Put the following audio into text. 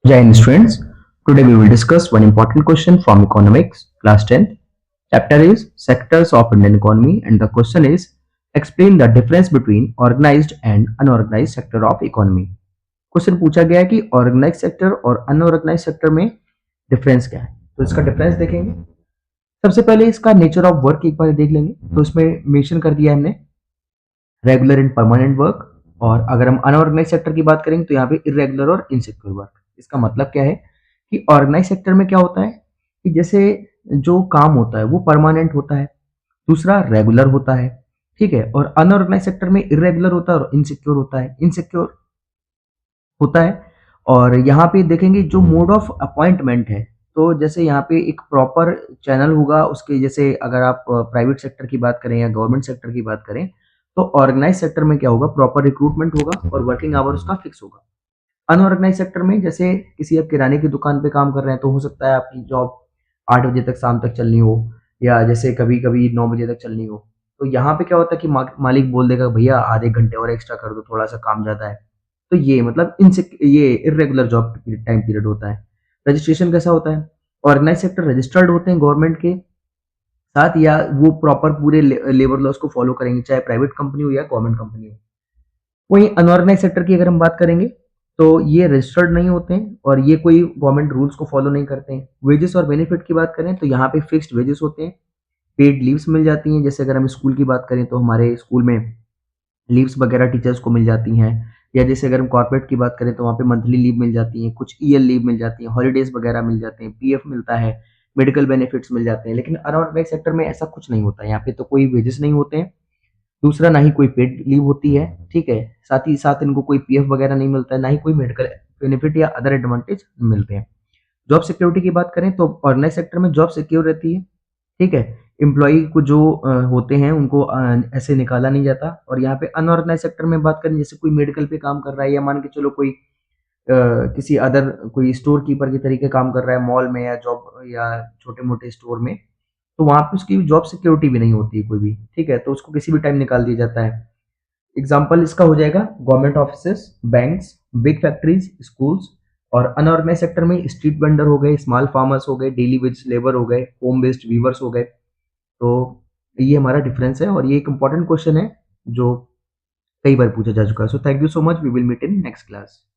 Jai Hind students, today we will discuss one important question from economics class 10th. Chapter is sectors of Indian economy and the question is explain the difference between organized and unorganized sector of economy. Question पूछा गया है कि organise sector और unorganised sector में difference क्या है। तो इसका डिफरेंस देखेंगे। सबसे पहले इसका नेचर ऑफ वर्क एक बार देख लेंगे। तो इसमें मेंशन कर दिया है हमने रेगुलर एंड परमानेंट वर्क, और अगर हम अनऑर्गेनाइज सेक्टर की बात करेंगे तो यहाँ पे इरेगुलर और इनसिक्योर वर्क। इसका मतलब क्या है कि ऑर्गेनाइज सेक्टर में क्या होता है कि जैसे जो काम होता है वो परमानेंट होता है, दूसरा रेगुलर होता है, ठीक है, और अनऑर्गेनाइज सेक्टर में इरेगुलर होता है और इनसिक्योर होता है, इनसिक्योर होता है। और यहाँ पे देखेंगे जो मोड ऑफ अपॉइंटमेंट है, तो जैसे यहाँ पे एक प्रॉपर चैनल होगा उसके, जैसे अगर आप प्राइवेट सेक्टर की बात करें या गवर्नमेंट सेक्टर की बात करें तो ऑर्गेनाइज सेक्टर में क्या होगा, प्रॉपर रिक्रूटमेंट होगा और वर्किंग आवर उसका फिक्स होगा। अनऑर्गेनाइज सेक्टर में जैसे किसी आप किराने की दुकान पे काम कर रहे हैं तो हो सकता है आपकी जॉब 8 बजे तक शाम तक चलनी हो, या जैसे कभी कभी 9 बजे तक चलनी हो। तो यहाँ पे क्या होता है कि मालिक बोल देगा भैया आधे घंटे और एक्स्ट्रा कर दो, थोड़ा सा काम ज्यादा है। तो ये मतलब इनसे ये इरेगुलर जॉब टाइम पीरियड होता है। रजिस्ट्रेशन कैसा होता है, ऑर्गेनाइज सेक्टर रजिस्टर्ड होते हैं गवर्नमेंट के साथ, या वो प्रॉपर पूरे लेबर लॉस को फॉलो करेंगे, चाहे प्राइवेट कंपनी हो या गवर्नमेंट कंपनी हो। वहीं अनऑर्गेनाइज सेक्टर की अगर हम बात करेंगे तो ये रजिस्टर्ड नहीं होते हैं और ये कोई गवर्नमेंट रूल्स को फॉलो नहीं करते हैं। वेजेस और बेनिफिट की बात करें तो यहाँ पे फिक्स्ड वेजेस होते हैं, पेड लीव्स मिल जाती हैं। जैसे अगर हम स्कूल की बात करें तो हमारे स्कूल में लीव्स वगैरह टीचर्स को मिल जाती हैं, या जैसे अगर हम कॉर्पोरेट की बात करें तो वहाँ पे मंथली लीव मिल जाती हैं, कुछ ईयर लीव मिल जाती है, हॉलीडेज वगैरह मिल जाते हैं, पीएफ मिलता है, मेडिकल बेनिफिट्स मिल जाते हैं। लेकिन अनऑर्गेनाइज सेक्टर में ऐसा कुछ नहीं होता है, यहाँ पे तो कोई वेजेस नहीं होते हैं, दूसरा ना ही कोई पेड लीव होती है, ठीक है, साथ ही साथ इनको कोई पीएफ वगैरह नहीं मिलता है, ना ही कोई मेडिकल बेनिफिट या अदर एडवांटेज मिलते हैं। जॉब सिक्योरिटी की बात करें तो ऑर्गेनाइज सेक्टर में जॉब सिक्योर रहती है, ठीक है, एम्प्लॉई को जो होते हैं उनको ऐसे निकाला नहीं जाता। और यहाँ पे अनऑर्गेनाइज सेक्टर में बात करें, जैसे कोई मेडिकल पे काम कर रहा है या मान के चलो कोई किसी अदर कोई स्टोर कीपर के तरीके काम कर रहा है मॉल में या जॉब या छोटे मोटे स्टोर में, तो वहाँ पे उसकी जॉब सिक्योरिटी भी नहीं होती है कोई भी, ठीक है, तो उसको किसी भी टाइम निकाल दिया जाता है। एग्जाम्पल इसका हो जाएगा government offices, banks, big factories, schools. और अनऑर्गेनाइज सेक्टर में स्ट्रीट वेंडर हो गए, स्मॉल फार्मर्स हो गए, डेली वेज लेबर हो गए, होम बेस्ड वीवर्स हो गए। तो ये हमारा डिफरेंस है और ये एक इंपॉर्टेंट क्वेश्चन है जो कई बार पूछा जा चुका है। So thank you so much, we will meet in next class.